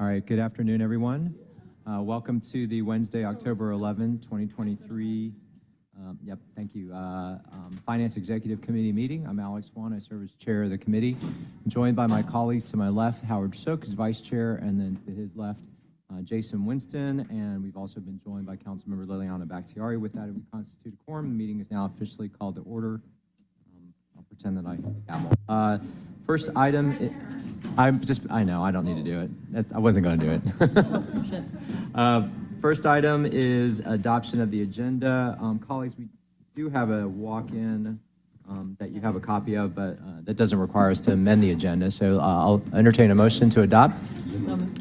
All right, good afternoon, everyone. Welcome to the Wednesday, October 11, 2023. Thank you. Finance Executive Committee meeting. I'm Alex Swan. I serve as chair of the committee. I'm joined by my colleagues to my left, Howard Shook, who's vice chair, and then to his left, Jason Winston, and we've also been joined by Councilmember Liliana Bakhtiari. With that, we constitute a quorum. The meeting is now officially called to order. I'll pretend that I am. First item, I know, I don't need to do it. I wasn't going to do it. First item is adoption of the agenda. Colleagues, we do have a walk-in that you have a copy of, but that doesn't require us to amend the agenda. So I'll entertain a motion to adopt.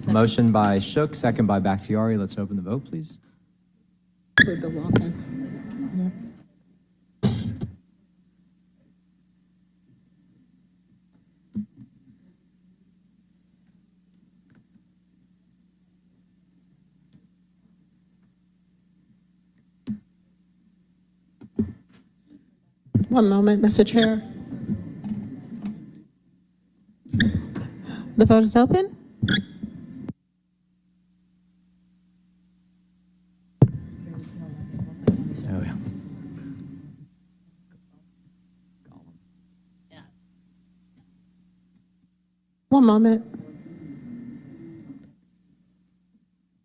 Motion by Shook, second by Bakhtiari. Let's open the vote, please. With the walk-in. One moment, Mr. Chair. The vote is open. One moment.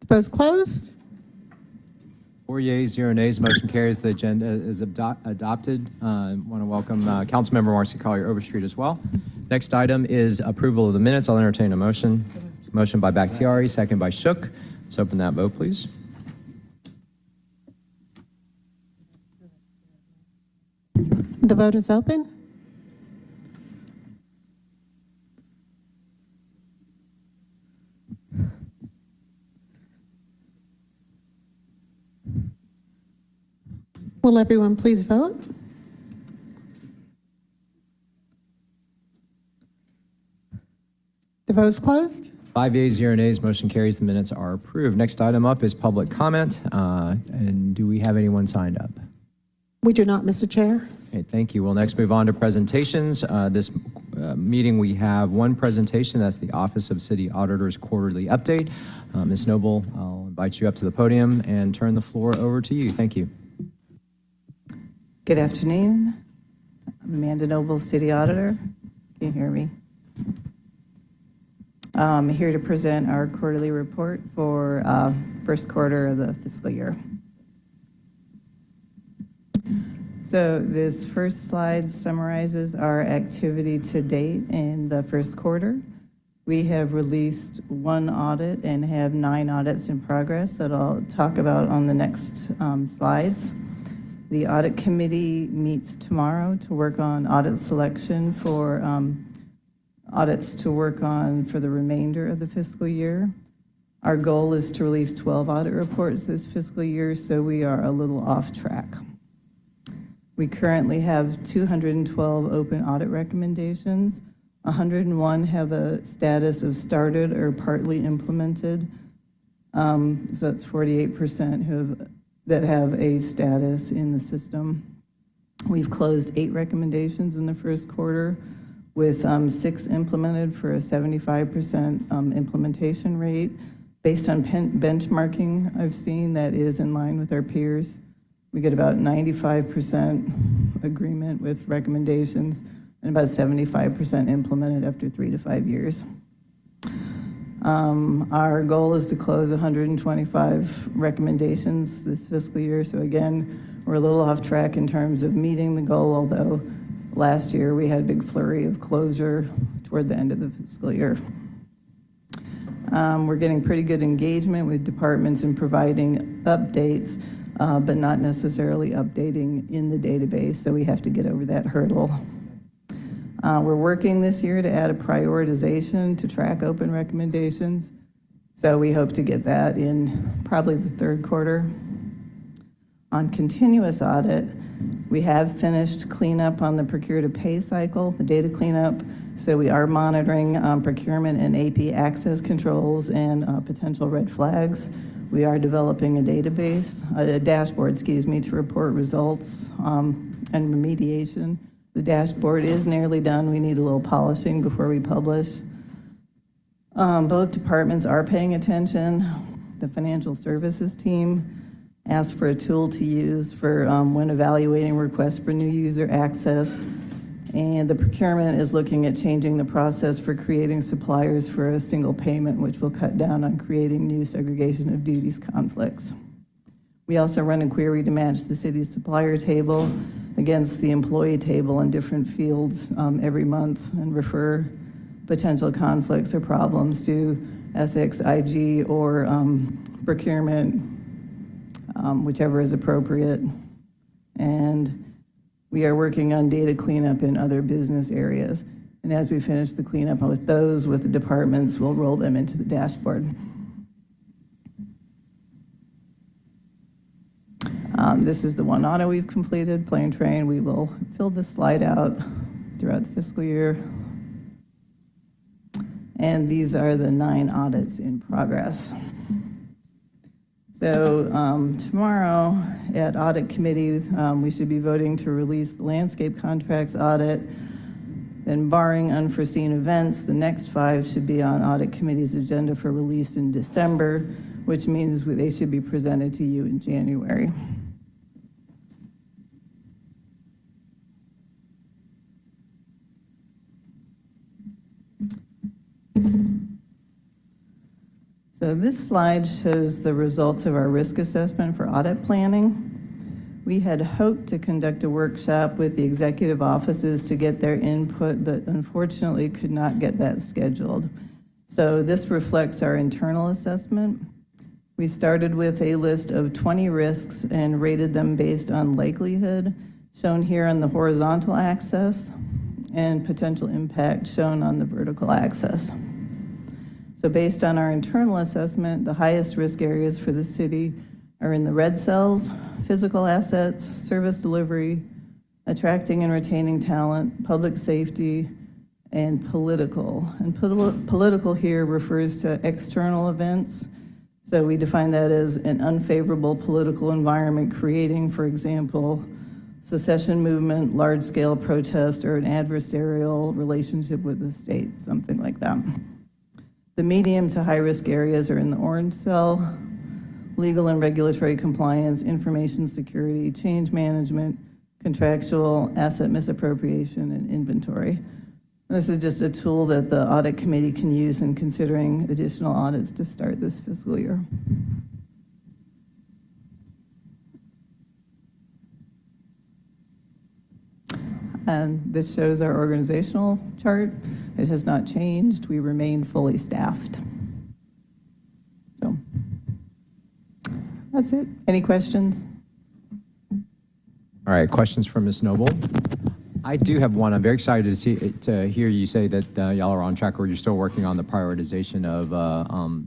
The vote's closed. 4 yeas, 0 nays. Motion carries. The agenda is adopted. I want to welcome Councilmember Marcy Collier Overstreet as well. Next item is approval of the minutes. I'll entertain a motion. Motion by Bakhtiari, second by Shook. Let's open that vote, please. The vote is open. Will everyone please vote? The vote is closed. 5 yeas, 0 nays. Motion carries. The minutes are approved. Next item up is public comment. And do we have anyone signed up? We do not, Mr. Chair. Okay, thank you. We'll next move on to presentations. This meeting, we have one presentation. That's the Office of City Auditor's quarterly update. Ms. Noble, I'll invite you up to the podium and turn the floor over to you. Thank you. Good afternoon. I'm Amanda Noble, City Auditor. Can you hear me? I'm here to present our quarterly report for first quarter of the fiscal year. So this first slide summarizes our activity to date in the first quarter. We have released one audit and have 9 audits in progress that I'll talk about on the next slides. The audit committee meets tomorrow to work on audit selection for audits to work on for the remainder of the fiscal year. Our goal is to release 12 audit reports this fiscal year, so we are a little off track. We currently have 212 open audit recommendations. 101 have a status of started or partly implemented. So that's 48% that have a status in the system. We've closed 8 recommendations in the first quarter with 6 implemented for a 75% implementation rate. Based on benchmarking I've seen, that is in line with our peers. We get about 95% agreement with recommendations and about 75% implemented after 3 to 5 years. Our goal is to close 125 recommendations this fiscal year. So again, we're a little off track in terms of meeting the goal, although last year we had a big flurry of closure toward the end of the fiscal year. We're getting pretty good engagement with departments in providing updates, but not necessarily updating in the database, so we have to get over that hurdle. We're working this year to add a prioritization to track open recommendations. So we hope to get that in probably the third quarter. On continuous audit, we have finished cleanup on the procure to pay cycle, the data cleanup. So we are monitoring procurement and AP access controls and potential red flags. We are developing a database, a dashboard, to report results and remediation. The dashboard is nearly done. We need a little polishing before we publish. Both departments are paying attention. The financial services team asked for a tool to use for when evaluating requests for new user access. And the procurement is looking at changing the process for creating suppliers for a single payment, which will cut down on creating new segregation of duties conflicts. We also run a query to match the city's supplier table against the employee table in different fields every month and refer potential conflicts or problems to ethics, IG, or procurement, whichever is appropriate. And we are working on data cleanup in other business areas. And as we finish the cleanup with those, with the departments, we'll roll them into the dashboard. This is the one audit we've completed, Play and Train. We will fill this slide out throughout the fiscal year. And these are the 9 audits in progress. So tomorrow at Audit Committee, we should be voting to release the landscape contracts audit. Then barring unforeseen events, the next 5 should be on Audit Committee's agenda for release in December, which means they should be presented to you in January. So this slide shows the results of our risk assessment for audit planning. We had hoped to conduct a workshop with the executive offices to get their input, but unfortunately could not get that scheduled. So this reflects our internal assessment. We started with a list of 20 risks and rated them based on likelihood, shown here on the horizontal axis, and potential impact shown on the vertical axis. So based on our internal assessment, the highest risk areas for the city are in the red cells: physical assets, service delivery, attracting and retaining talent, public safety, and political. And political here refers to external events. So we define that as an unfavorable political environment creating, for example, secession movement, large-scale protest, or an adversarial relationship with the state, something like that. The medium to high-risk areas are in the orange cell: legal and regulatory compliance, information security, change management, contractual, asset misappropriation, and inventory. This is just a tool that the audit committee can use in considering additional audits to start this fiscal year. And this shows our organizational chart. It has not changed. We remain fully staffed. So that's it. Any questions? All right, questions from Ms. Noble? I do have one. I'm very excited to hear you say that y'all are on track, or you're still working on the prioritization of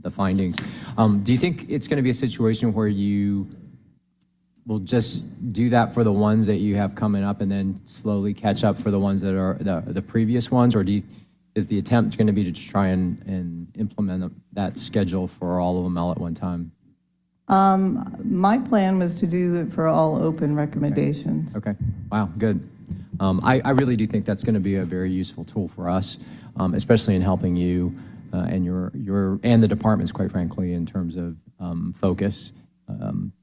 the findings. Do you think it's going to be a situation where you will just do that for the ones that you have coming up and then slowly catch up for the ones that are the previous ones? Or is the attempt going to be to try and implement that schedule for all of them all at one time? My plan was to do it for all open recommendations. Okay. Wow, good. I really do think that's going to be a very useful tool for us, especially in helping you and your and the departments, quite frankly, in terms of focus.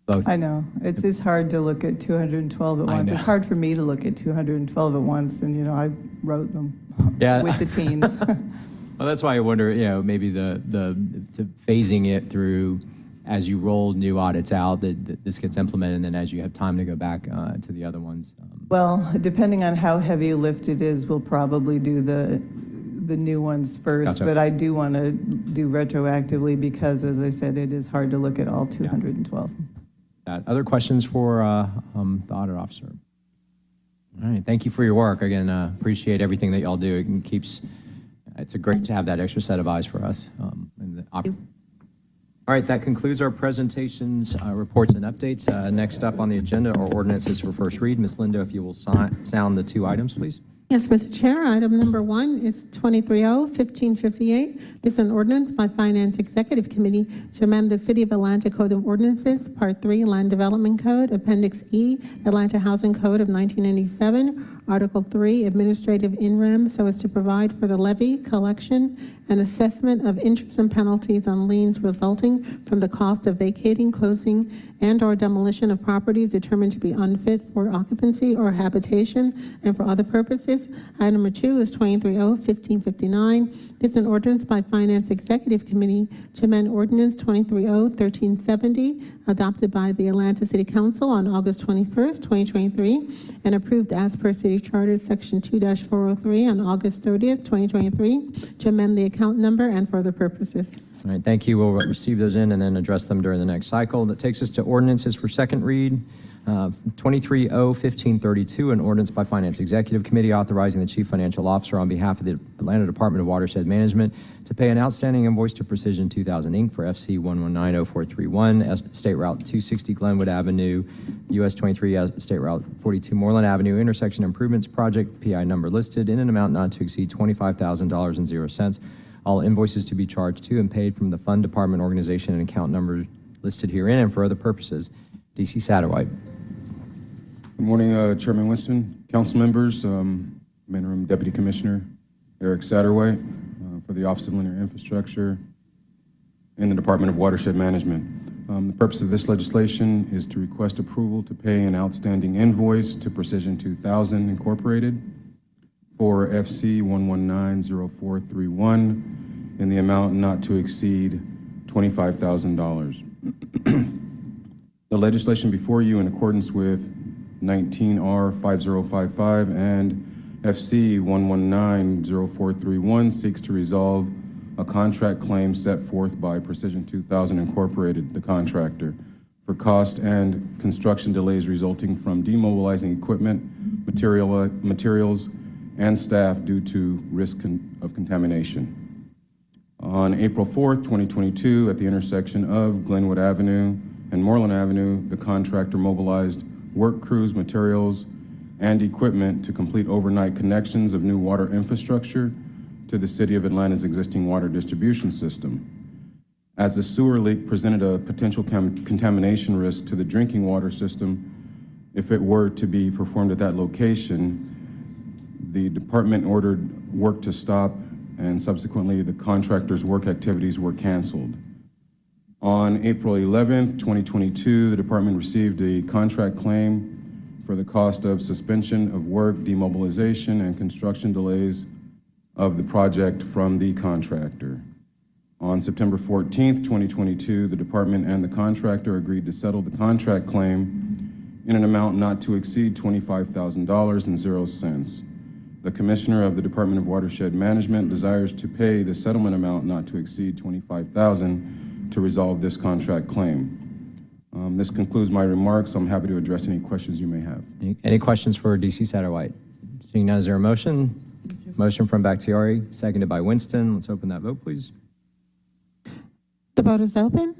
Both. I know. It's hard to look at 212 at once. It's hard for me to look at 212 at once, and, I wrote them with the teams. Well, that's why I wonder, maybe the phasing it through as you roll new audits out, that this gets implemented, and then as you have time to go back to the other ones. Well, depending on how heavy a lift it is, we'll probably do the new ones first. Gotcha. But I do want to do retroactively because, as I said, it is hard to look at all 212. Other questions for the audit officer? All right, thank you for your work. Again, appreciate everything that y'all do. It's great to have that extra set of eyes for us. All right, that concludes our presentations, reports, and updates. Next up on the agenda are ordinances for first read. Ms. Lindo, if you will sound the 2 items, please. Yes, Mr. Chair, item number 1 is 2030-1558. It's an ordinance by Finance Executive Committee to amend the City of Atlanta Code of Ordinances, Part 3, Land Development Code, Appendix E, Atlanta Housing Code of 1997, Article 3, Administrative in rem, so as to provide for the levy, collection, and assessment of interest and penalties on liens resulting from the cost of vacating, closing, and/or demolition of properties determined to be unfit for occupancy or habitation and for other purposes. Item number 2 is 23-0-1559. This is an ordinance by Finance Executive Committee to amend Ordinance 23-0-1370, adopted by the Atlanta City Council on August 21st, 2023, and approved as per City Charter Section 2-403 on August 30th, 2023, to amend the account number and for other purposes. All right, thank you. We'll receive those in and then address them during the next cycle. That takes us to ordinances for second read. 23-0-1532, an ordinance by Finance Executive Committee authorizing the Chief Financial Officer on behalf of the Atlanta Department of Watershed Management to pay an outstanding invoice to Precision 2000, Inc. for FC 1190431, State Route 260 Glenwood Avenue, US 23 State Route 42 Moreland Avenue intersection improvements project, PI number listed in an amount not to exceed $25,000.00. All invoices to be charged to and paid from the Fund Department organization and account number listed herein and for other purposes. DC Satterwhite. Good morning, Chairman Winston, council members, Interim Deputy Commissioner Eric Satterwhite for the Office of Linear Infrastructure in the Department of Watershed Management. The purpose of this legislation is to request approval to pay an outstanding invoice to Precision 2000 Incorporated for FC 1190431 in the amount not to exceed $25,000. The legislation before you, in accordance with 19R 5055 and FC 1190431, seeks to resolve a contract claim set forth by Precision 2000 Incorporated, the contractor, for cost and construction delays resulting from demobilizing equipment, materials, and staff due to risk of contamination. On April 4th, 2022, at the intersection of Glenwood Avenue and Moreland Avenue, the contractor mobilized work crews, materials, and equipment to complete overnight connections of new water infrastructure to the City of Atlanta's existing water distribution system. As the sewer leak presented a potential contamination risk to the drinking water system, if it were to be performed at that location, the department ordered work to stop, and subsequently the contractor's work activities were canceled. On April 11th, 2022, the department received a contract claim for the cost of suspension of work, demobilization, and construction delays of the project from the contractor. On September 14th, 2022, the department and the contractor agreed to settle the contract claim in an amount not to exceed $25,000.00. The Commissioner of the Department of Watershed Management desires to pay the settlement amount not to exceed $25,000 to resolve this contract claim. This concludes my remarks. I'm happy to address any questions you may have. Any questions for DC Satterwhite? Seeing none, is there a motion? Motion from Bakhtiari, seconded by Winston. Let's open that vote, please. The vote is open.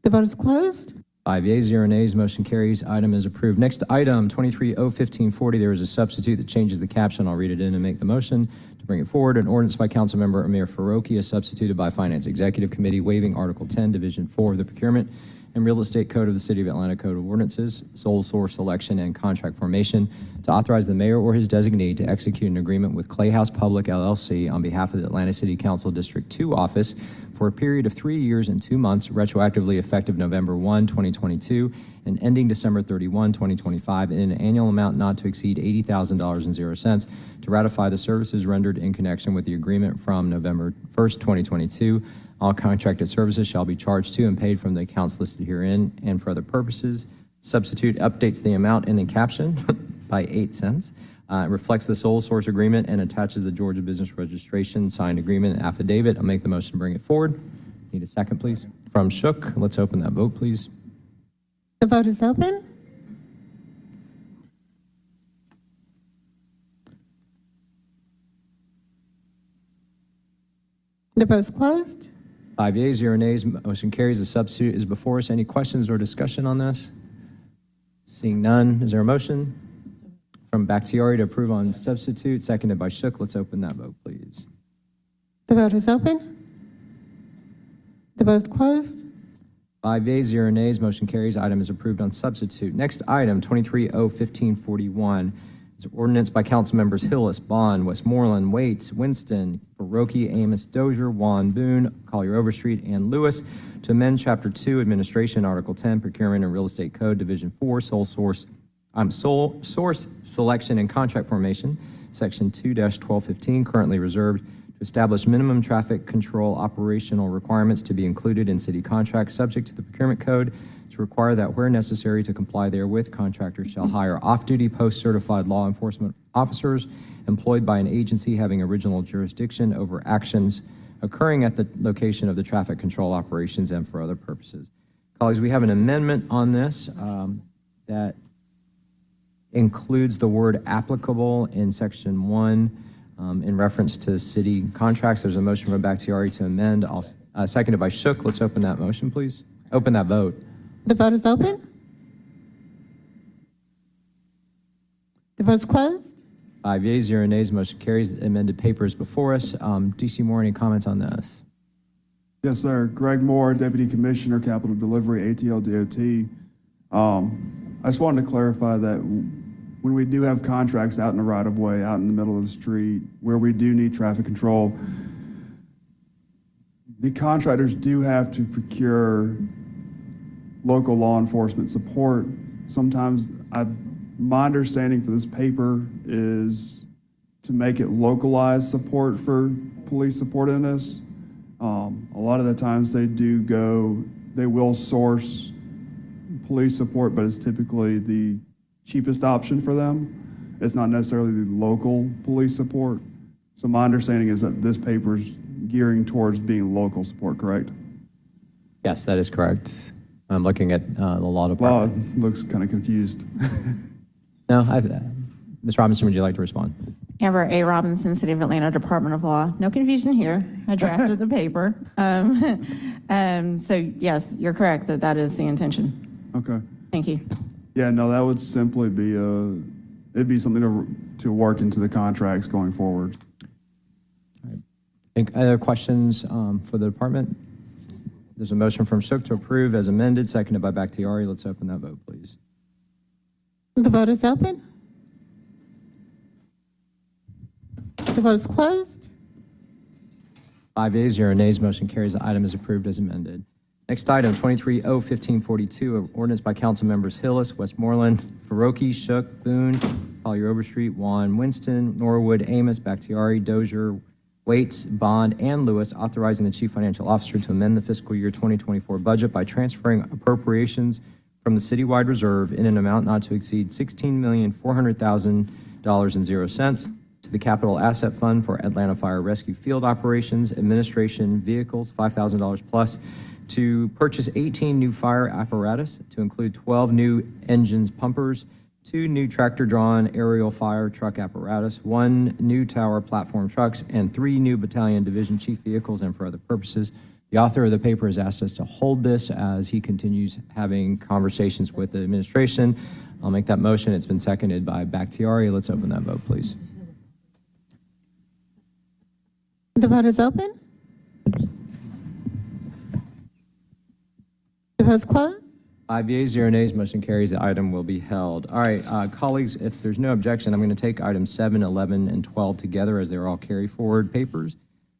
The vote is closed. 5 yeas, 0 nays, motion carries. Item is approved. Next item, 23-0-1540. There is a substitute that changes the caption. I'll read it in and make the motion to bring it forward. An ordinance by Councilmember Amir Faroki is substituted by Finance Executive Committee, waiving Article 10, Division 4 of the Procurement and Real Estate Code of the City of Atlanta Code of Ordinances, sole source selection and contract formation, to authorize the mayor or his designee to execute an agreement with Clay House Public LLC on behalf of the Atlanta City Council District 2 office for a period of 3 years and 2 months, retroactively effective November 1, 2022, and ending December 31, 2025, in an annual amount not to exceed $80,000.00, to ratify the services rendered in connection with the agreement from November 1st, 2022. All contracted services shall be charged to and paid from the accounts listed herein and for other purposes. Substitute updates the amount in the caption by 8 cents. Reflects the sole source agreement and attaches the Georgia Business Registration signed agreement and affidavit. I'll make the motion to bring it forward. Need a second, please. From Shook, let's open that vote, please. The vote is open. The vote is closed. 5 yeas, 0 nays, motion carries. The substitute is before us. Any questions or discussion on this? Seeing none, is there a motion? From Bakhtiari to approve on substitute, seconded by Shook. Let's open that vote, please. The vote is open. The vote is closed. 5 yeas, 0 nays, motion carries. Item is approved on substitute. Next item, 23-01541, is ordinance by council members Hillis, Bond, Westmoreland, Waits, Winston, Baroque, Amos, Dozier, Juan, Boone, Collier Overstreet, and Lewis to amend Chapter 2, Administration, Article 10, Procurement and Real Estate Code, Division 4, Sole Source Selection and Contract Formation, Section 2-1215, currently reserved, to establish minimum traffic control operational requirements to be included in city contracts subject to the procurement code, to require that where necessary to comply therewith, contractors shall hire off-duty post-certified law enforcement officers employed by an agency having original jurisdiction over actions occurring at the location of the traffic control operations and for other purposes. Colleagues, we have an amendment on this that includes the word applicable in Section 1 in reference to city contracts. There's a motion from Bakhtiari to amend, seconded by Shook. Let's open that motion, please. Open that vote. The vote is open. The vote is closed. 5 yeas, 0 nays, motion carries. Amended paper is before us. DC Moore, any comments on this? Yes, sir. Greg Moore, Deputy Commissioner, Capital Delivery, ATL DOT. I just wanted to clarify that when we do have contracts out in the right-of-way, out in the middle of the street, where we do need traffic control, the contractors do have to procure local law enforcement support. Sometimes my understanding for this paper is to make it localized support for police support in this. A lot of the times they will source police support, but it's typically the cheapest option for them. It's not necessarily the local police support. So my understanding is that this paper is gearing towards being local support, correct? Yes, that is correct. I'm looking at the law department. Law looks kind of confused. No, Ms. Robinson, would you like to respond? Amber A. Robinson, City of Atlanta Department of Law. No confusion here. I drafted the paper. So yes, you're correct that is the intention. Okay. Thank you. Yeah, no, that would simply be it'd be something to work into the contracts going forward. Other questions for the department? There's a motion from Shook to approve as amended, seconded by Bakhtiari. Let's open that vote, please. The vote is open. The vote is closed. 5 yeas, 0 nays, motion carries. The item is approved as amended. Next item, 23-01542, ordinance by council members Hillis, Westmoreland, Faroki, Shook, Boone, Collier Overstreet, Juan, Winston, Norwood, Amos, Bakhtiari, Dozier, Waits, Bond, and Lewis, authorizing the chief financial officer to amend the fiscal year 2024 budget by transferring appropriations from the citywide reserve in an amount not to exceed $16,400,000.00 to the Capital Asset Fund for Atlanta Fire Rescue Field Operations, Administration Vehicles, $5,000 plus, to purchase 18 new fire apparatus, to include 12 new engines pumpers, 2 new tractor-drawn aerial fire truck apparatus, 1 new tower platform trucks, and 3 new battalion division chief vehicles, and for other purposes. The author of the paper has asked us to hold this as he continues having conversations with the administration. I'll make that motion. It's been seconded by Bakhtiari. Let's open that vote, please. The vote is open. The vote is closed. 5 yeas, 0 nays, motion carries. The item will be held. All right, colleagues, if there's no objection, I'm going to take items 7, 11, and 12 together as they're all carry forward papers.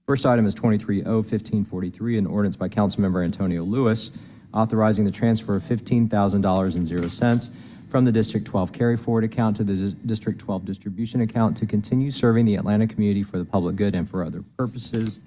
First item is 23-01543, an ordinance by Councilmember Antonio Lewis authorizing the transfer of $15,000.00 from the District 12 carry forward account to the District 12 distribution account to continue serving the Atlanta community for the public good and for other purposes.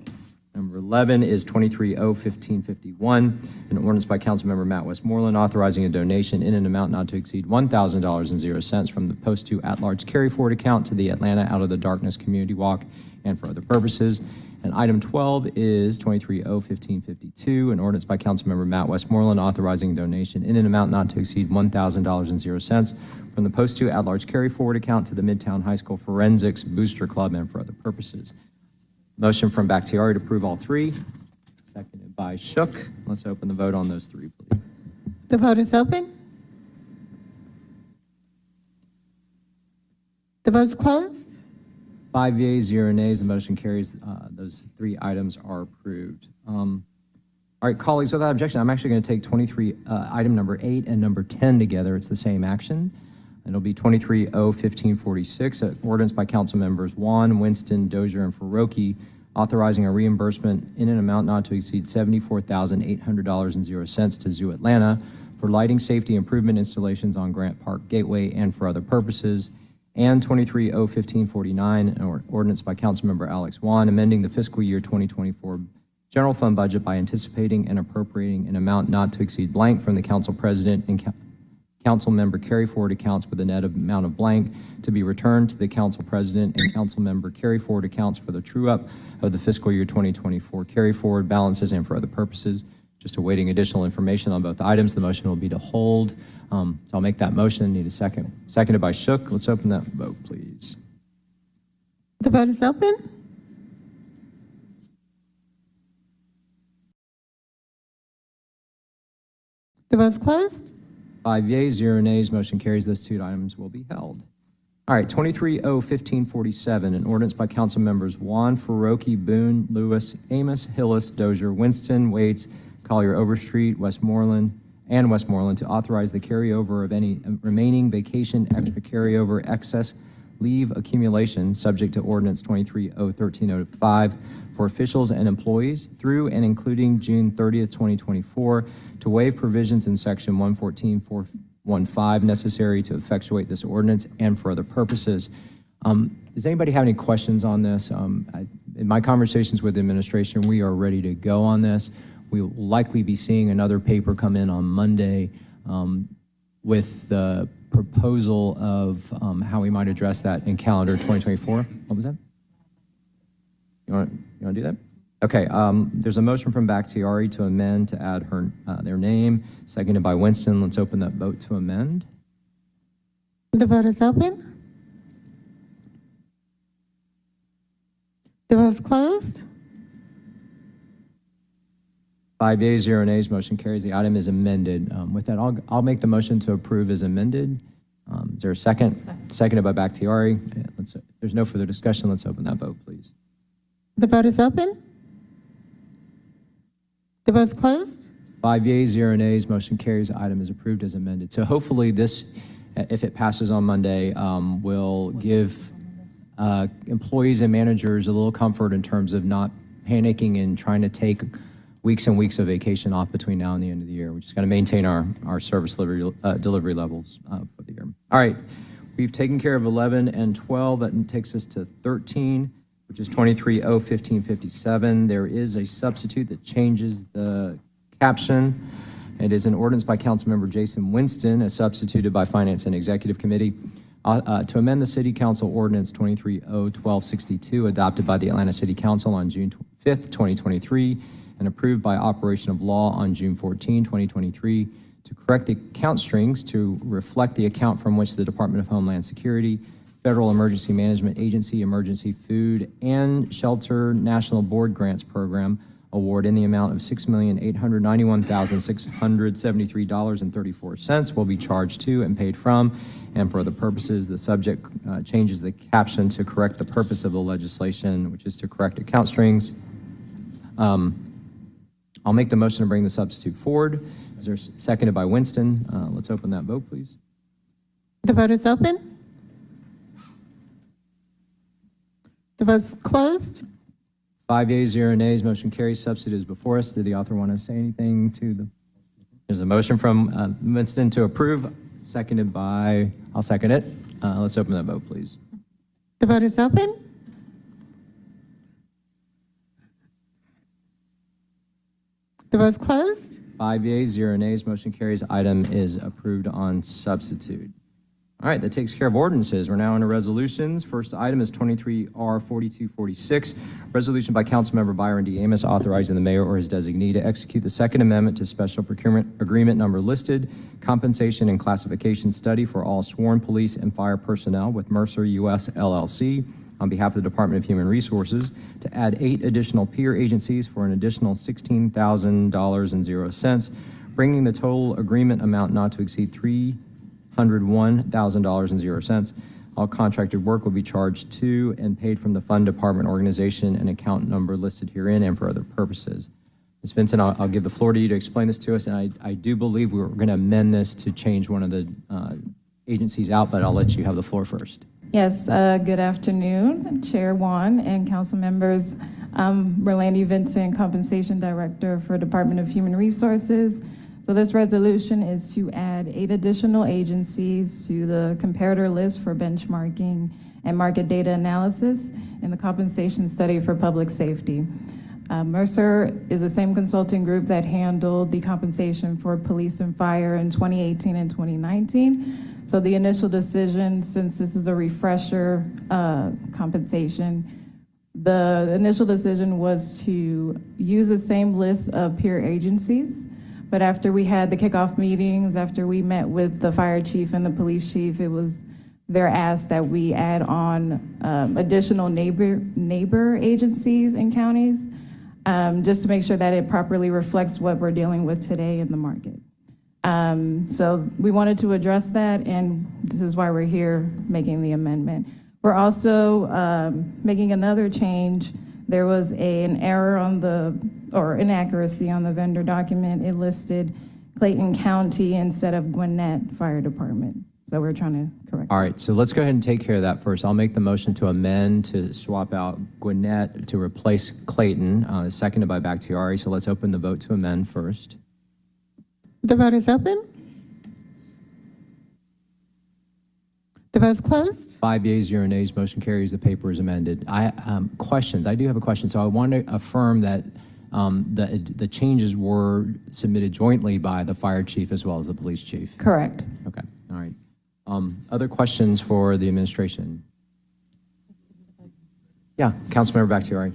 Number 11 is 23-01551, an ordinance by Councilmember Matt Westmoreland authorizing a donation in an amount not to exceed $1,000.00 from the Post 2 at-large carry-forward account to the Atlanta Out of the Darkness Community Walk and for other purposes. And item 12 is 23-01552, an ordinance by Councilmember Matt Westmoreland authorizing a donation in an amount not to exceed $1,000.00 from the Post 2 at-large carry-forward account to the Midtown High School Forensics Booster Club and for other purposes. Motion from Bakhtiari to approve all three, seconded by Shook. Let's open the vote on those three, please. The vote is open. The vote is closed. 5 yeas, 0 nays, the motion carries. Those three items are approved. All All right, colleagues, without objection, I'm actually going to take 23, item number 8 and number 10 together. It's the same action. It'll be 23-0-1546, an ordinance by council members Juan, Winston, Dozier, and Faroki, authorizing a reimbursement in an amount not to exceed $74,800.00 to Zoo Atlanta for lighting safety improvement installations on Grant Park Gateway and for other purposes. And 23-0-1549, an ordinance by councilmember Alex Juan, amending the fiscal year 2024 general fund budget by anticipating and appropriating an amount not to exceed blank from the council president and council member carry forward accounts with a net amount of blank to be returned to the council president and council member carry forward accounts for the true up of the fiscal year 2024 carry forward balances and for other purposes. Just awaiting additional information on both items. The motion will be to hold. So I'll make that motion. Need a second. Seconded by Shook. Let's open that vote, please. The vote is open. The vote is closed. 5 yeas, 0 nays. Motion carries. Those two items will be held. All right, 23-0-1547, an ordinance by council members Juan, Faroki, Boone, Lewis, Amos, Hillis, Dozier, Winston, Waits, Collier Overstreet, Westmoreland to authorize the carryover of any remaining vacation extra carryover excess leave accumulation subject to ordinance 23-0-1305 for officials and employees through and including June 30th, 2024, to waive provisions in section 114.415 necessary to effectuate this ordinance and for other purposes. Does anybody have any questions on this? In my conversations with the administration, we are ready to go on this. We will likely be seeing another paper come in on Monday with the proposal of how we might address that in calendar 2024. What was that? You want to do that? Okay. There's a motion from Bakhtiari to amend to add their name, seconded by Winston. Let's open that vote to amend. The vote is open. The vote is closed. 5 yeas, 0 nays, motion carries. The item is amended. With that, I'll make the motion to approve as amended. Is there a second? Seconded by Bakhtiari. There's no further discussion. Let's open that vote, please. The vote is open. The vote is closed. 5 yeas, 0 nays, motion carries. The item is approved as amended. So hopefully this, if it passes on Monday, will give employees and managers a little comfort in terms of not panicking and trying to take weeks and weeks of vacation off between now and the end of the year. We just got to maintain our service delivery levels for the year. All right, we've taken care of 11 and 12. That takes us to 13, which is 23-0-1557. There is a substitute that changes the caption. It is an ordinance by Councilmember Jason Winston, as substituted by Finance and Executive Committee, to amend the City Council Ordinance 23-0-1262, adopted by the Atlanta City Council on June 5th, 2023, and approved by operation of law on June 14, 2023, to correct the account strings to reflect the account from which the Department of Homeland Security, Federal Emergency Management Agency Emergency Food and Shelter National Board Grants Program award in the amount of $6,891,673.34 will be charged to and paid from, and for other purposes. The subject changes the caption to correct the purpose of the legislation, which is to correct account strings. I'll make the motion to bring the substitute forward. Is there seconded by Winston? Let's open that vote, please. The vote is open. The vote is closed. 5 yeas, 0 nays, motion carries. Substitute is before us. Did the author want to say anything to the? There's a motion from Winston to approve, seconded by, I'll second it. Let's open that vote, please. The vote is open. The vote is closed. 5 yeas, 0 nays, motion carries. Item is approved on substitute. All right, that takes care of ordinances. We're now into resolutions. First item is 23-R-4246, resolution by Councilmember Byron D. Amos authorizing the mayor or his designee to execute the Second Amendment to Special Procurement Agreement Number Listed Compensation and Classification Study for all sworn police and fire personnel with Mercer US LLC on behalf of the Department of Human Resources to add 8 additional peer agencies for an additional $16,000.00, bringing the total agreement amount not to exceed $301,000.00. All contracted work will be charged to and paid from the fund department organization and account number listed herein and for other purposes. Ms. Vincent, I'll give the floor to you to explain this to us, and I do believe we're going to amend this to change one of the agencies out, but I'll let you have the floor first. Yes, good afternoon, Chair Juan and council members. I'm Merlandi Vincent, Compensation Director for Department of Human Resources. So this resolution is to add 8 additional agencies to the comparator list for benchmarking and market data analysis in the compensation study for public safety. Mercer is the same consulting group that handled the compensation for police and fire in 2018 and 2019. So the initial decision, since this is a refresher compensation, the initial decision was to use the same list of peer agencies. But after we had the kickoff meetings, after we met with the fire chief and the police chief, it was their ask that we add on additional neighbor agencies and counties, just to make sure that it properly reflects what we're dealing with today in the market. So we wanted to address that, and this is why we're here making the amendment. We're also making another change. There was an error or inaccuracy on the vendor document. It listed Clayton County instead of Gwinnett Fire Department. So we're trying to correct. All right, so let's go ahead and take care of that first. I'll make the motion to amend to swap out Gwinnett to replace Clayton, seconded by Bakhtiari. So let's open the vote to amend first. The vote is open. The vote is closed. 5 yeas, 0 nays, motion carries. The paper is amended. Questions. I do have a question. So I want to affirm that the changes were submitted jointly by the fire chief as well as the police chief. Correct. Okay. All right. Other questions for the administration? Yeah, Councilmember Bakhtiari.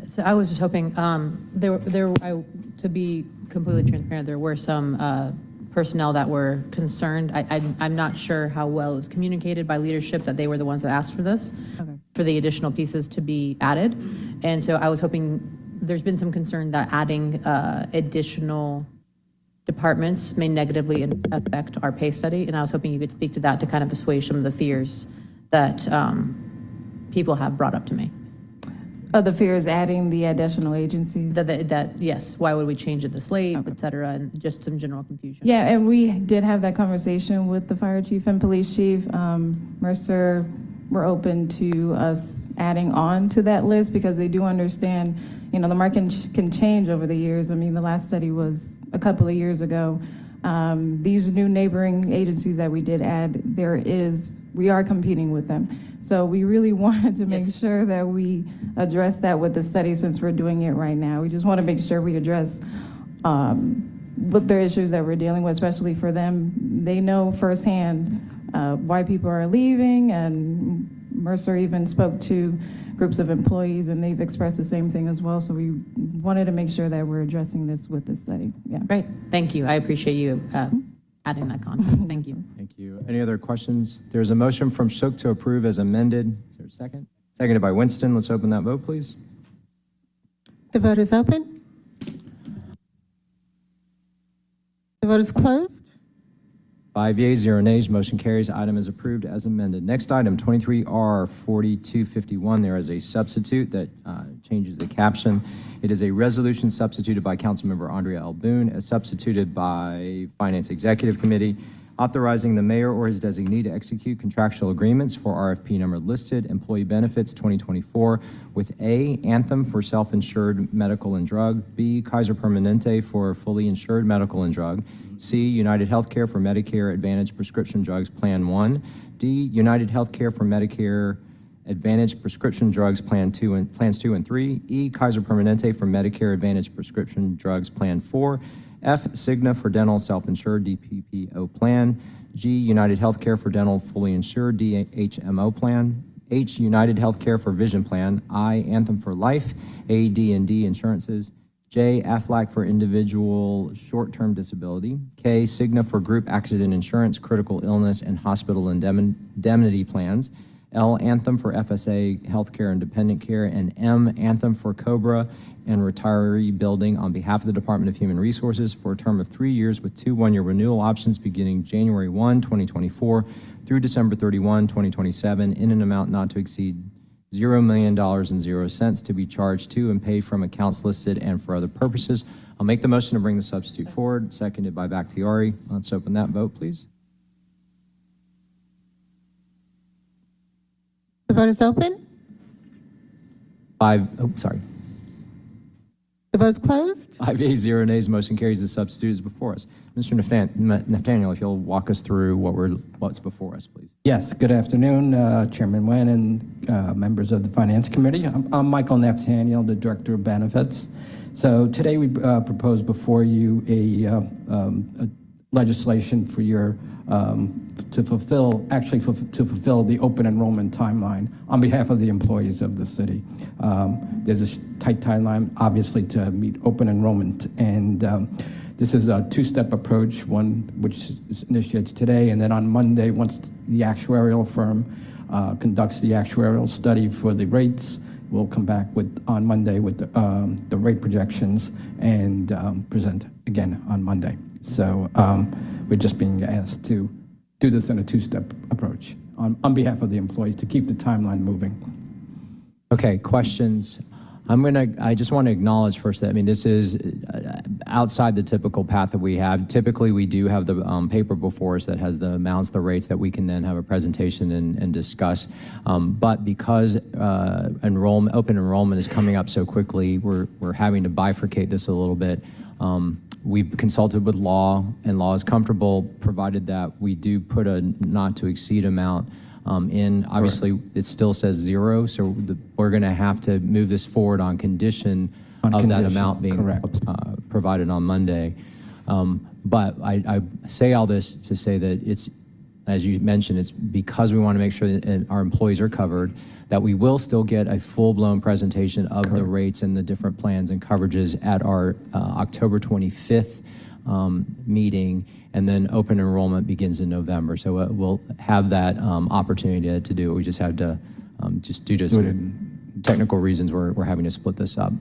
So I was just hoping, to be completely transparent, there were some personnel that were concerned. I'm not sure how well it was communicated by leadership that they were the ones that asked for this, for the additional pieces to be added. And so I was hoping, there's been some concern that adding additional departments may negatively affect our pay study. And I was hoping you could speak to that to kind of assuage some of the fears that people have brought up to me. The fear is adding the additional agencies. That yes, why would we change it this late, et cetera, and just some general confusion. Yeah, and we did have that conversation with the fire chief and police chief. Mercer were open to us adding on to that list because they do understand, the market can change over the years. I mean, the last study was a couple of years ago. These new neighboring agencies that we did add, we are competing with them. So we really wanted to make sure that we address that with the study since we're doing it right now. We just want to make sure we address what their issues that we're dealing with, especially for them. They know firsthand why people are leaving, and Mercer even spoke to groups of employees, and they've expressed the same thing as well. So we wanted to make sure that we're addressing this with the study. Yeah. Great, thank you. I appreciate you adding that context. Thank you. Thank you. Any other questions? There's a motion from Shook to approve as amended. Is there a second? Seconded by Winston. Let's open that vote, please. The vote is open. The vote is closed. 5 yeas, 0 nays, motion carries. Item is approved as amended. Next item, 23R 4251. There is a substitute that changes the caption. It is a resolution substituted by Councilmember Andrea L. Boone, as substituted by Finance Executive Committee, authorizing the mayor or his designee to execute contractual agreements for RFP number listed employee benefits 2024 with A, Anthem for self-insured medical and drug, B, Kaiser Permanente for fully insured medical and drug, C, United Healthcare for Medicare Advantage Prescription Drugs Plan 1, D, United Healthcare for Medicare Advantage Prescription Drugs Plans 2 and 3, E, Kaiser Permanente for Medicare Advantage Prescription Drugs Plan 4, F, Cigna for Dental Self-Insured DPPO Plan, G, United Healthcare for Dental Fully Insured DHMO Plan, H, United Healthcare for Vision Plan, I, Anthem for Life, A, D&D Insurances, J, Aflac for Individual Short-Term Disability, K, Cigna for Group Accident Insurance, Critical Illness, and Hospital Indemnity Plans, L, Anthem for FSA Healthcare and Dependent Care, and M, Anthem for COBRA and Retiree Building on behalf of the Department of Human Resources for a term of 3 years with 2 one-year renewal options beginning January 1, 2024 through December 31, 2027 in an amount not to exceed $0 million and 0 cents to be charged to and paid from accounts listed and for other purposes I'll make the motion to bring the substitute forward, seconded by Bakhtiari. Let's open that vote, please. The vote is open. Sorry. The vote's closed. 5 ayes, 0 nays, motion carries. The substitute is before us. Mr. Nathaniel, if you'll walk us through what's before us, please. Yes, good afternoon, Chairman Nguyen and members of the Finance Committee. I'm Michael Nathaniel, the Director of Benefits. So today we propose before you a legislation for your to fulfill the open enrollment timeline on behalf of the employees of the city. There's a tight timeline, obviously, to meet open enrollment, and this is a two-step approach, one which initiates today, and then on Monday, once the actuarial firm conducts the actuarial study for the rates, we'll come back on Monday with the rate projections and present again on Monday. So we're just being asked to do this in a two-step approach on behalf of the employees to keep the timeline moving. Okay, questions? I just want to acknowledge first that, this is outside the typical path that we have. Typically, we do have the paper before us that has the amounts, the rates that we can then have a presentation and discuss. But because open enrollment is coming up so quickly, we're having to bifurcate this a little bit. We've consulted with law, and law is comfortable, provided that we do put a not to exceed amount in. Obviously, it still says 0, so we're going to have to move this forward on condition of that amount being provided on Monday. But I say all this to say that it's, as you mentioned, it's because we want to make sure that our employees are covered, that we will still get a full-blown presentation of the rates and the different plans and coverages at our October 25th meeting, and then open enrollment begins in November. So we'll have that opportunity to do it. We just had to, just due to some technical reasons, we're having to split this up.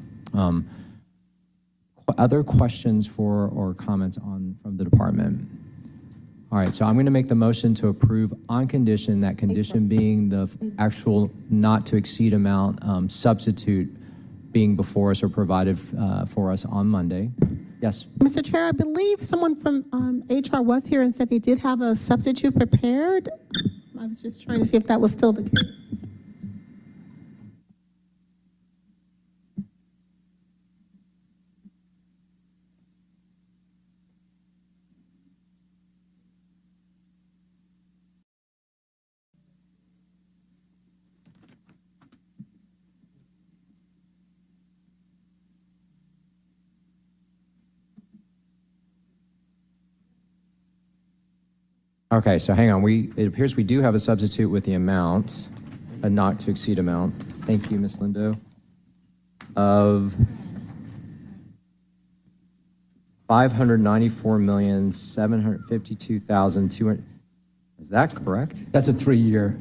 Other questions or comments from the department? All right, so I'm going to make the motion to approve on condition, that condition being the actual not to exceed amount substitute being before us or provided for us on Monday. Yes. Mr. Chair, I believe someone from HR was here and said they did have a substitute prepared. I was just trying to see if that was still the case. Okay, so hang on. It appears we do have a substitute with the amount, a not to exceed amount. Thank you, Ms. Lindo. Of $594,752,200. Is that correct? That's a three-year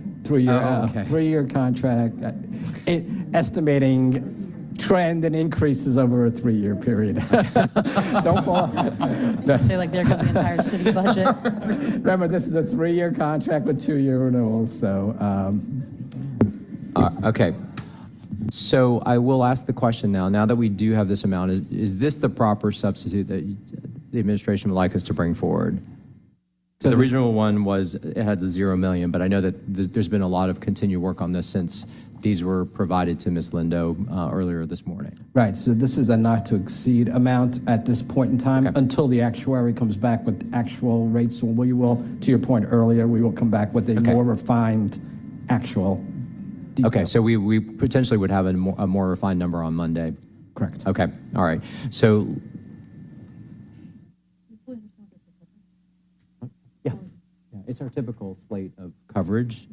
contract, estimating trend and increases over a 3-year period. Don't fall. Say like there goes the entire city budget. Remember, this is a 3-year contract with 2-year renewals, so. Okay. So I will ask the question now that we do have this amount, is this the proper substitute that the administration would like us to bring forward? So the original one it had the 0 million, but I know that there's been a lot of continued work on this since these were provided to Ms. Lindo earlier this morning. Right, so this is a not to exceed amount at this point in time until the actuary comes back with actual rates. So we will, to your point earlier, we will come back with a more refined actual detail. Okay, so we potentially would have a more refined number on Monday. Correct. Okay, all right. So, yeah, it's our typical slate of coverage.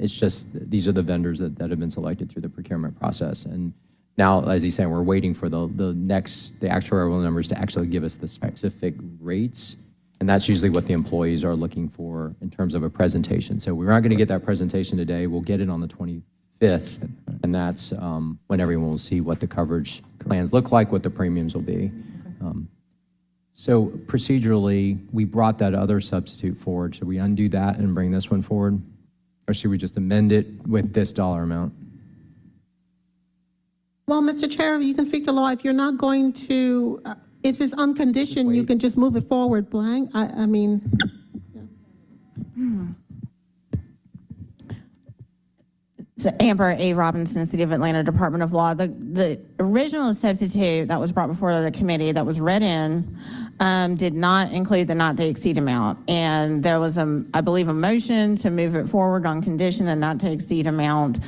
It's just these are the vendors that have been selected through the procurement process. And now, as he's saying, we're waiting for the actuarial numbers to actually give us the specific rates. And that's usually what the employees are looking for in terms of a presentation. So we're not going to get that presentation today. We'll get it on the 25th. And that's when everyone will see what the coverage plans look like, what the premiums will be. So procedurally, we brought that other substitute forward. Should we undo that and bring this one forward? Or should we just amend it with this dollar amount? Well, Mr. Chair, you can speak to law. If you're not going to, if it's on condition, you wait. can just move it forward blank. I mean, So Amber A. Robinson, City of Atlanta, Department of Law. The original substitute that was brought before the committee that was read in did not include the not to exceed amount. And there was, I believe, a motion to move it forward on condition that not to exceed amount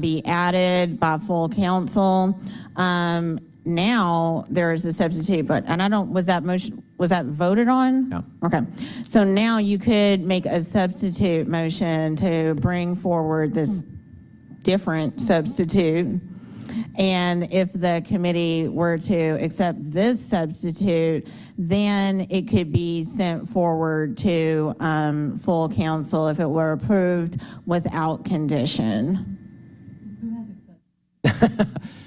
be added by full council. Now there is a substitute, and I don't, was that voted on? No. Okay. So now you could make a substitute motion to bring forward this different substitute. And if the committee were to accept this substitute, then it could be sent forward to full council if it were approved without condition.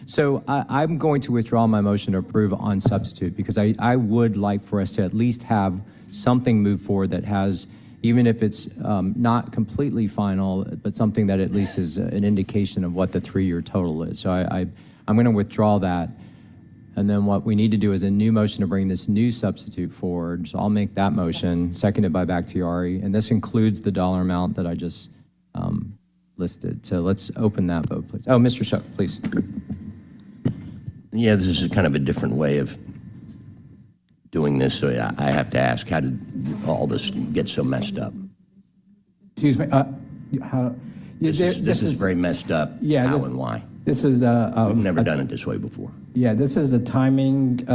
So I'm going to withdraw my motion to approve on substitute because I would like for us to at least have something move forward that has, even if it's not completely final, but something that at least is an indication of what the 3-year total is. So I'm going to withdraw that. And then what we need to do is a new motion to bring this new substitute forward. So I'll make that motion, seconded by Bakhtiari. And this includes the dollar amount that I just listed. So let's open that vote, please. Oh, Mr. Shook, please. Yeah, this is kind of a different way of doing this, so I have to ask, how did all this get so messed up? Excuse me, This is very messed up. Yeah, How this- and why? This is We've never done it this way before. Yeah, this is a timing,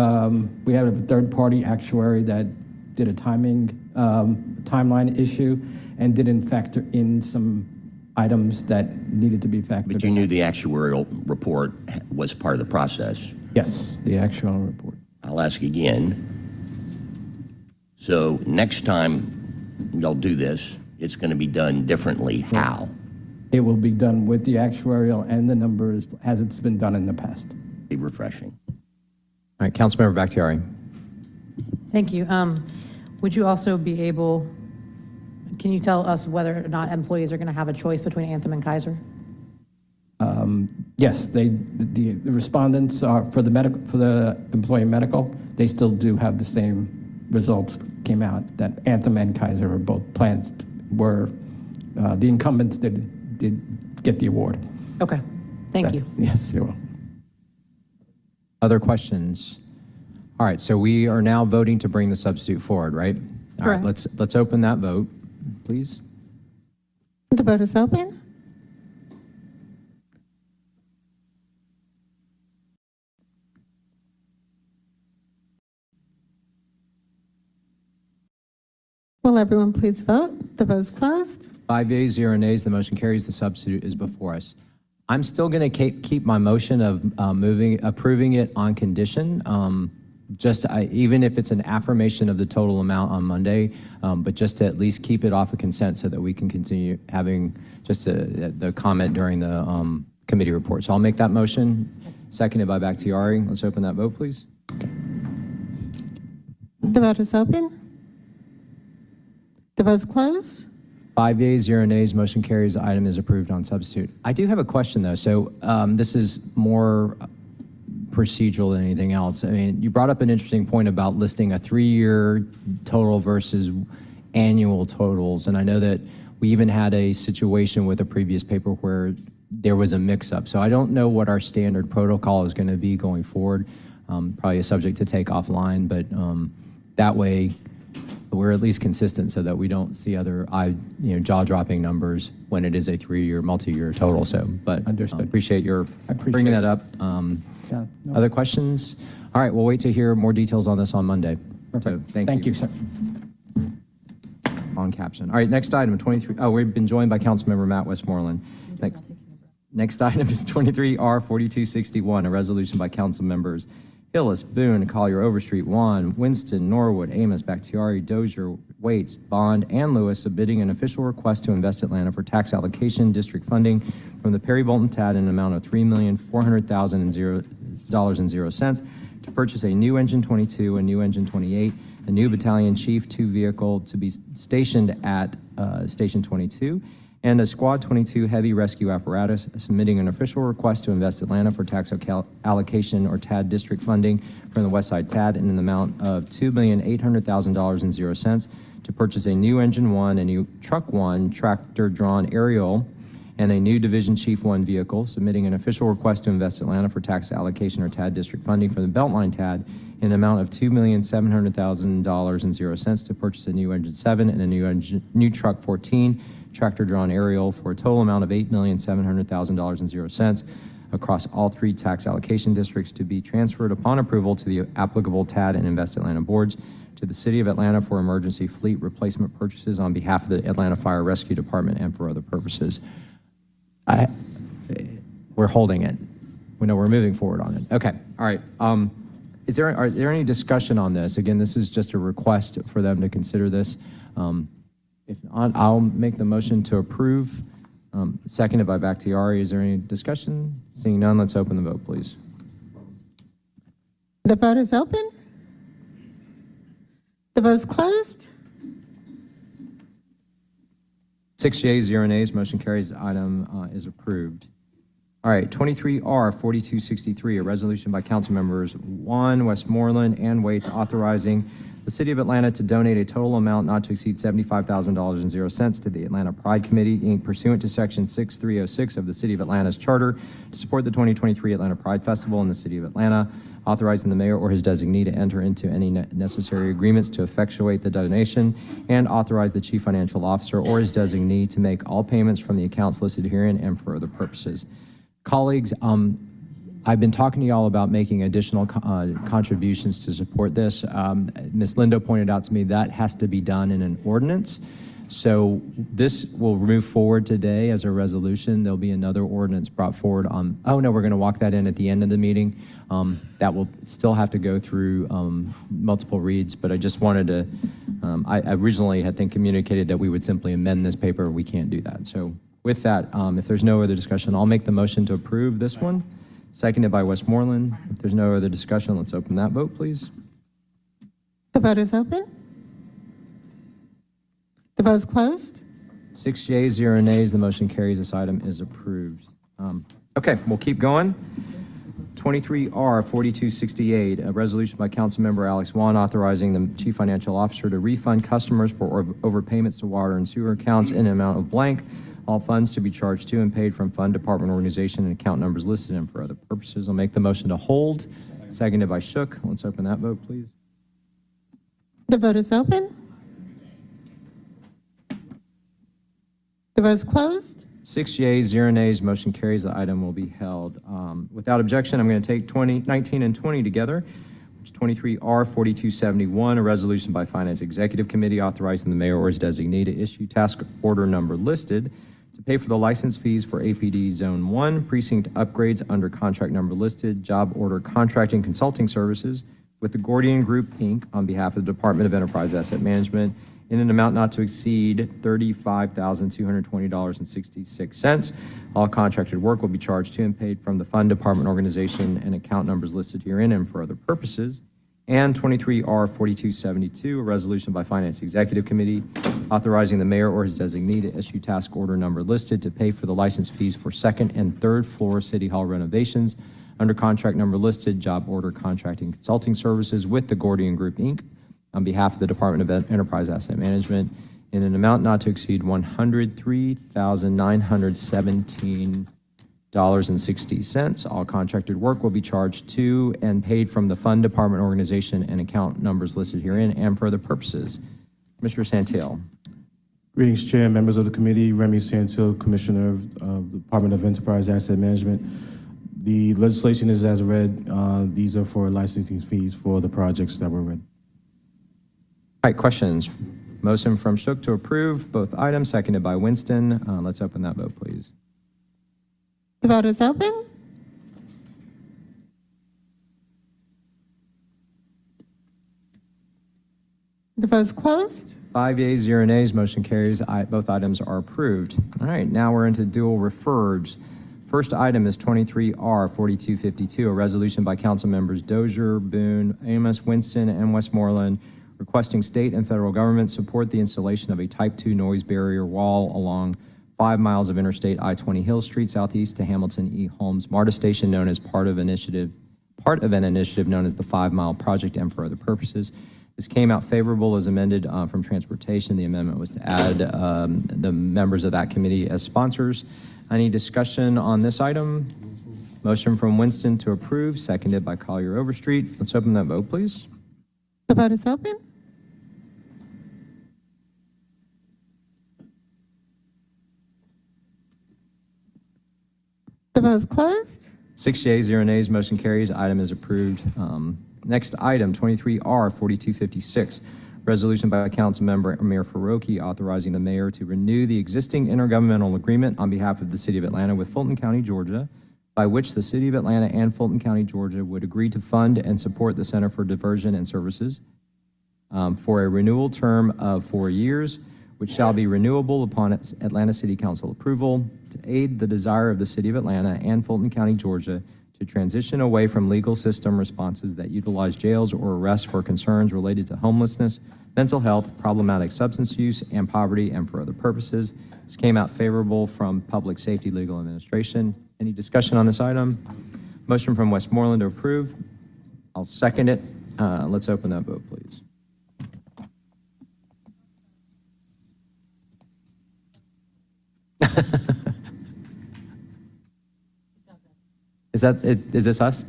we had a third-party actuary that did a timeline issue and didn't factor in some items that needed to be factored in. But you knew the actuarial report was part of the process. Yes, the actual report. I'll ask again. So next time y'all do this, it's going to be done differently. How? It will be done with the actuarial and the numbers as it's been done in the past. Be refreshing. All right, Councilmember Bakhtiari. Thank you. Would you also be able, can you tell us whether or not employees are going to have a choice between Anthem and Kaiser? Yes, the respondents are, for the employee medical, they still do have the same results came out that Anthem and Kaiser are both plans the incumbents did get the award. Okay, thank you. Yes, you're welcome. Other questions? All right, so we are now voting to bring the substitute forward, right? All right, Correct. let's open that vote, please. the vote is open. Will everyone please vote? The vote is closed. 5 yeas, 0 nays, the motion carries. The substitute is before us. I'm still going to keep my motion of approving it on condition, even if it's an affirmation of the total amount on Monday, but just to at least keep it off of consent so that we can continue having just the comment during the committee report. So I'll make that motion, seconded by Bakhtiari. Let's open that vote, please. The vote is open. The vote is closed. 5 yeas, 0 nays, motion carries. The item is approved on substitute. I do have a question, though. So this is more procedural than anything else. I mean, you brought up an interesting point about listing a 3-year total versus annual totals. And I know that we even had a situation with a previous paper where there was a mix-up. So I don't know what our standard protocol is going to be going forward. Probably a subject to take offline, but that way we're at least consistent so that we don't see other jaw-dropping numbers when it is a 3-year, multi-year total. So, but Understood. Appreciate your appreciate bringing it. that up. Yeah, no. Other questions? All right, we'll wait to hear more details on this on Monday. Perfect. So, Thank you, sir. On caption. All right, next item, 23. Oh, we've been joined by Councilmember Matt Westmoreland. Next item is 23R 4261, a resolution by council members Hillis, Boone, Collier, Overstreet, Juan, Winston, Norwood, Amos, Bakhtiari, Dozier, Waits, Bond, and Lewis submitting an official request to Invest Atlanta for tax allocation district funding from the Perry Bolton TAD in an amount of $3,400,000 to purchase a new Engine 22, a new Engine 28, a new Battalion Chief 2 vehicle to be stationed at Station 22, and a Squad 22 heavy rescue apparatus, submitting an official request to Invest Atlanta for tax allocation or TAD district funding from the Westside TAD in an amount of $2,800,000.00 to purchase a new Engine 1, a new Truck 1 tractor-drawn aerial, and a new Division Chief 1 vehicle, submitting an official request to Invest Atlanta for tax allocation or TAD district funding from the Beltline TAD in an amount of $2,700,000.00 to purchase a new Engine 7 and a new Truck 14 tractor-drawn aerial for a total amount of $8,700,000.00 across all 3 tax allocation districts to be transferred upon approval to the applicable TAD and Invest Atlanta boards to the City of Atlanta for emergency fleet replacement purchases on behalf of the Atlanta Fire Rescue Department and for other purposes. We're holding it. We know we're moving forward on it. Okay, all right. Is there any discussion on this? Again, this is just a request for them to consider this. If not, I'll make the motion to approve. Seconded by Bakhtiari. Is there any discussion? Seeing none, let's open the vote, please. The vote is open. The vote is closed. 6 yeas, 0 nays, motion carries. The item is approved. All right, 23R4263, a resolution by council members Juan, Westmoreland, and Waits authorizing the City of Atlanta to donate a total amount not to exceed $75,000.00 to the Atlanta Pride Committee, Inc., pursuant to Section 6306 of the City of Atlanta's Charter to support the 2023 Atlanta Pride Festival in the City of Atlanta, authorizing the mayor or his designee to enter into any necessary agreements to effectuate the donation, and authorize the chief financial officer or his designee to make all payments from the accounts listed herein and for other purposes. Colleagues, I've been talking to y'all about making additional contributions to support this. Ms. Lindo pointed out to me that has to be done in an ordinance. So this will move forward today as a resolution. There'll be another ordinance brought forward on, oh no, we're gonna walk that in at the end of the meeting. That will still have to go through multiple reads, but I just wanted to, I originally had communicated that we would simply amend this paper. We can't do that. So with that, if there's no other discussion, I'll make the motion to approve this one. Seconded by Westmoreland. If there's no other discussion, let's open that vote, please. The vote is open. The vote is closed. 6 yeas, 0 nays. The motion carries. This item is approved. Okay, we'll keep going. 23R4268, a resolution by Councilmember Alex Juan authorizing the Chief Financial Officer to refund customers for overpayments to water and sewer accounts in an amount of blank. All funds to be charged to and paid from fund, department, organization, and account numbers listed and for other purposes. I'll make the motion to hold. Seconded by Shook. Let's open that vote, please. The vote is open. The vote is closed. 6 yeas, 0 nays. Motion carries. The item will be held. Without objection, I'm going to take 19 and 20 together. 23R4271, a resolution by Finance Executive Committee authorizing the mayor or his designee to issue task order number listed to pay for the license fees for APD Zone 1 precinct upgrades under contract number listed, job order contracting consulting services with the Gordian Group, Inc. on behalf of the Department of Enterprise Asset Management in an amount not to exceed $35,220.66. All contracted work will be charged to and paid from the fund, department, organization, and account numbers listed herein and for other purposes. And 23R4272, a resolution by Finance Executive Committee authorizing the mayor or his designee to issue task order number listed to pay for the license fees for second and third floor City Hall renovations under contract number listed, job order contracting consulting services with the Gordian Group, Inc. on behalf of the Department of Enterprise Asset Management in an amount not to exceed $103,917.60. All contracted work will be charged to and paid from the fund, department, organization, and account numbers listed herein and for other purposes. Mr. Santil. Greetings, Chair and members of the committee. Remy Santil, Commissioner of the Department of Enterprise Asset Management. The legislation is as read. These are for licensing fees for the projects that were read. All right, questions? Motion from Shook to approve both items, seconded by Winston. Let's open that vote, please. The vote is open. The vote is closed. 5 yeas, 0 nays, motion carries. Both items are approved. All right, now we're into dual referreds. First item is 23R4252, a resolution by council members Dozier, Boone, Amos, Winston, and Westmoreland requesting state and federal government support the installation of a type 2 noise barrier wall along 5 miles of Interstate I-20 Hill Street southeast to Hamilton E. Holmes MARTA Station, known as part of an initiative known as the 5 Mile Project, and for other purposes. This came out favorable as amended from Transportation. The amendment was to add the members of that committee as sponsors. Any discussion on this item? Motion from Winston to approve, seconded by Collier Overstreet. Let's open that vote, please. The vote is open. The vote is closed. 6 yeas, 0 nays, motion carries. Item is approved. Next item, 23R 4256, resolution by Councilmember Amir Faroki authorizing the mayor to renew the existing intergovernmental agreement on behalf of the City of Atlanta with Fulton County, Georgia, by which the City of Atlanta and Fulton County, Georgia would agree to fund and support the Center for Diversion and Services for a renewal term of 4 years, which shall be renewable upon its Atlanta City Council approval, to aid the desire of the City of Atlanta and Fulton County, Georgia, to transition away from legal system responses that utilize jails or arrests for concerns related to homelessness, mental health, problematic substance use, and poverty, and for other purposes. This came out favorable from Public Safety Legal Administration. Any discussion on this item? Motion from Westmoreland to approve. I'll second it. Let's open that vote, please. Is this us?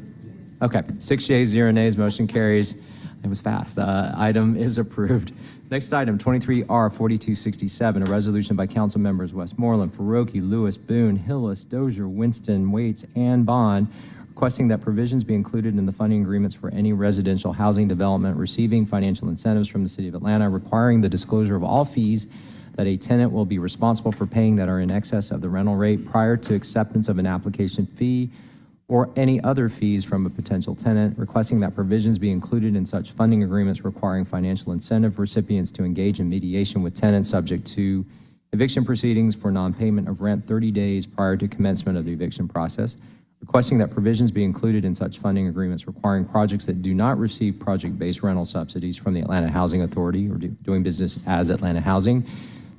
Okay, 6 yeas, 0 nays, motion carries. It was fast. Item is approved. Next item, 23R 4267, a resolution by council members Westmoreland, Faroki, Lewis, Boone, Hillis, Dozier, Winston, Waits, and Bond, requesting that provisions be included in the funding agreements for any residential housing development receiving financial incentives from the City of Atlanta, requiring the disclosure of all fees that a tenant will be responsible for paying that are in excess of the rental rate prior to acceptance of an application fee or any other fees from a potential tenant, requesting that provisions be included in such funding agreements requiring financial incentive recipients to engage in mediation with tenants subject to eviction proceedings for non-payment of rent 30 days prior to commencement of the eviction process, requesting that provisions be included in such funding agreements requiring projects that do not receive project-based rental subsidies from the Atlanta Housing Authority or doing business as Atlanta Housing,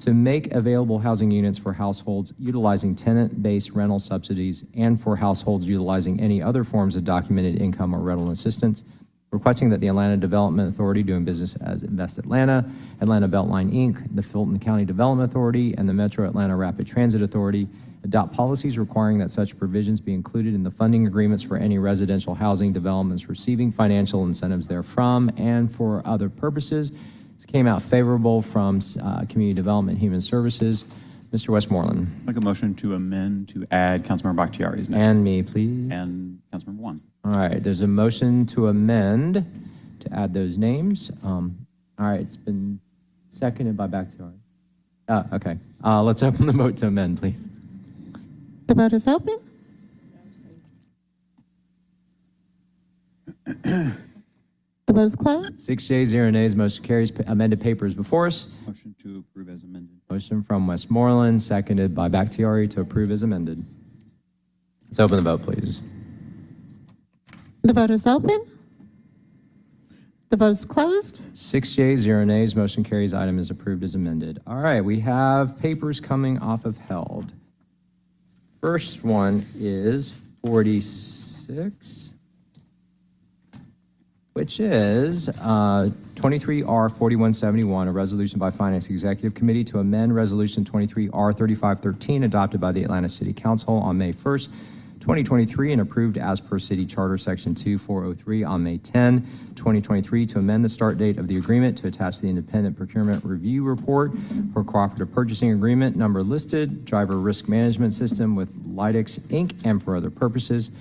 to make available housing units for households utilizing tenant-based rental subsidies and for households utilizing any other forms of documented income or rental assistance, requesting that the Atlanta Development Authority doing business as Invest Atlanta, Atlanta Beltline, Inc., the Fulton County Development Authority, and the Metro Atlanta Rapid Transit Authority adopt policies requiring that such provisions be included in the funding agreements for any residential housing developments receiving financial incentives therefrom and for other purposes. This came out favorable from Community Development and Human Services. Mr. Westmoreland. Make a motion to amend to add Councilmember Bakhtiari's name. And me, please. And Councilmember Juan. All right, there's a motion to amend to add those names. All right, it's been seconded by Bakhtiari. Okay, let's open the vote to amend, please. The vote is open. The vote is closed. 6 yeas, 0 nays, motion carries. Amended paper is before us. Motion to approve as amended. Motion from Westmoreland, seconded by Bakhtiari to approve as amended. Let's open the vote, please. The vote is open. The vote is closed. 6 yeas, 0 nays, motion carries. Item is approved as amended. All right, we have papers coming off of held. First one is 46, which is 23R 4171, a resolution by Finance Executive Committee to amend Resolution 23R 3513 adopted by the Atlanta City Council on May 1st, 2023, and approved as per City Charter Section 2403 on May 10, 2023, to amend the start date of the agreement to attach the Independent Procurement Review Report for Cooperative Purchasing Agreement number listed, Driver Risk Management System with Lydex, Inc., and for other purposes.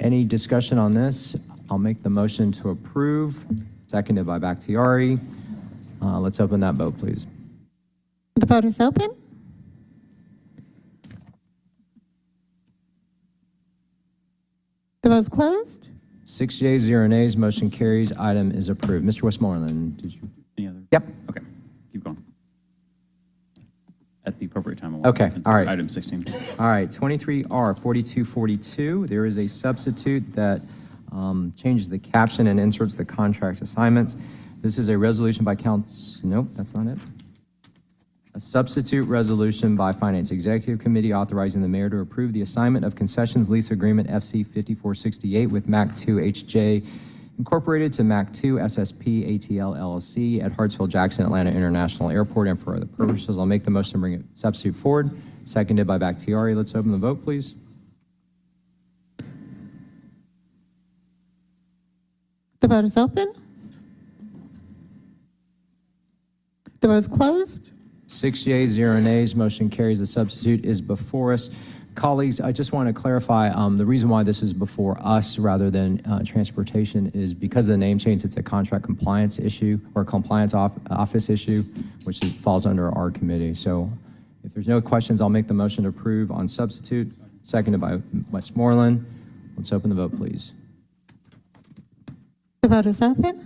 Any discussion on this? I'll make the motion to approve, seconded by Bakhtiari. Let's open that vote, please. The vote is open. The vote is closed. 6 yeas, 0 nays, motion carries. Item is approved. Mr. Westmoreland, did you? Any other? Yep. Okay, keep going. At the appropriate time. Okay, all right. Item 16. All right, 23R 4242. There is a substitute that changes the caption and inserts the contract assignments. This is a resolution by nope, that's not it. A substitute resolution by Finance Executive Committee authorizing the mayor to approve the assignment of concessions lease agreement FC 5468 with MAC2 HJ Incorporated to MAC2 SSP ATL LLC at Hartsfield-Jackson Atlanta International Airport and for other purposes. I'll make the motion to bring it substitute forward, seconded by Bakhtiari. Let's open the vote, please. The vote is open. The vote is closed. 6 yeas, 0 nays, motion carries. The substitute is before us. Colleagues, I just want to clarify, the reason why this is before us rather than transportation is because of the name change. It's a contract compliance issue or compliance office issue, which falls under our committee. So if there's no questions, I'll make the motion to approve on substitute, seconded by Westmoreland. Let's open the vote, please. The vote is open.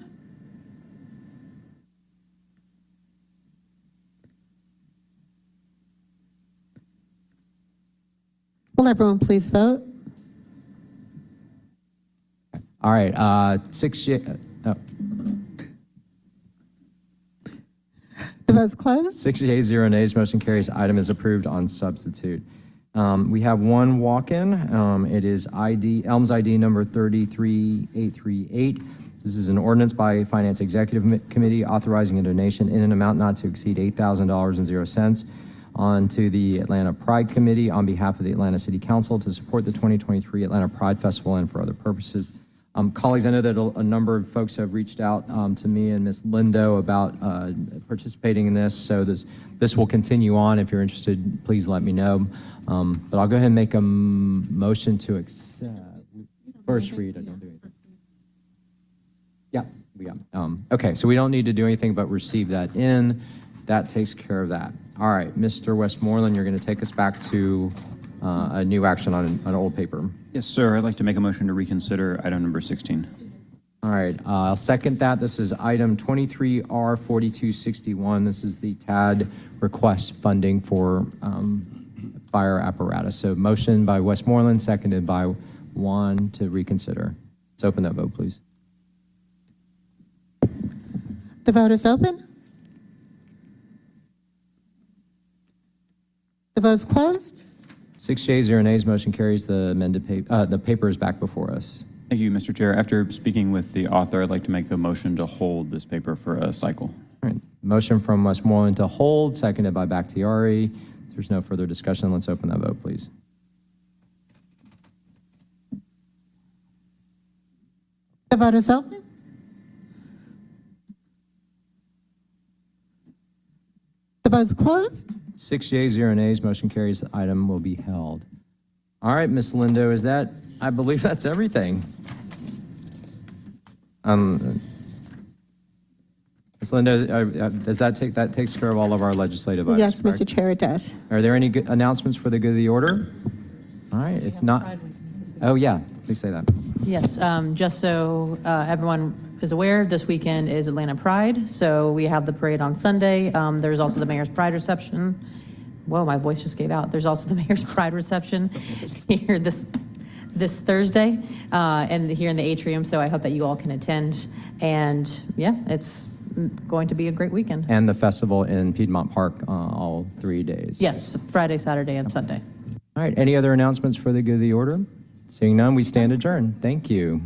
Will everyone please vote? All right, 6 yeas. The vote is closed. 6 yeas, 0 nays, motion carries. Item is approved on substitute. We have one walk-in. It is Elms ID number 33838. This is an ordinance by Finance Executive Committee authorizing a donation in an amount not to exceed $8,000.00 on to the Atlanta Pride Committee on behalf of the Atlanta City Council to support the 2023 Atlanta Pride Festival and for other purposes. Colleagues, I know that a number of folks have reached out to me and Ms. Lindo about participating in this, so this will continue on. If you're interested, please let me know. But I'll go ahead and make a motion to accept. First read, I don't do anything. Yeah, we got okay, so we don't need to do anything but receive that in. That takes care of that. All right, Mr. Westmoreland, you're going to take us back to a new action on an old paper. Yes, sir. I'd like to make a motion to reconsider item number 16. All right, I'll second that. This is item 23R4261. This is the TAD request funding for fire apparatus. So motion by Westmoreland, seconded by Juan to reconsider. Let's open that vote, please. The vote is open. The vote is closed. 6 yeas, 0 nays, motion carries. The amended the paper is back before us. Thank you, Mr. Chair. After speaking with the author, I'd like to make a motion to hold this paper for a cycle. All right, motion from Westmoreland to hold, seconded by Bakhtiari. If there's no further discussion, let's open that vote, please. The vote is open. The vote is closed. 6 yeas, 0 nays, motion carries. The item will be held. All right, Ms. Lindo, I believe that's everything. Ms. Lindo, that takes care of all of our legislative items? Yes, correct? Mr. Chair, it does. Are there any good announcements for the good of the order? All right, if not, oh yeah, please say that. Yes, just so everyone is aware, this weekend is Atlanta Pride, so we have the parade on Sunday. There's also the Mayor's Pride reception. Whoa, my voice just gave out. There's also the Mayor's Pride reception here this Thursday, and here in the atrium, so I hope that you all can attend. And yeah, it's going to be a great weekend. And the festival in Piedmont Park all 3 days. Yes, Friday, Saturday, and Sunday. All right, any other announcements for the good of the order? Seeing none, we stand adjourned. Thank you.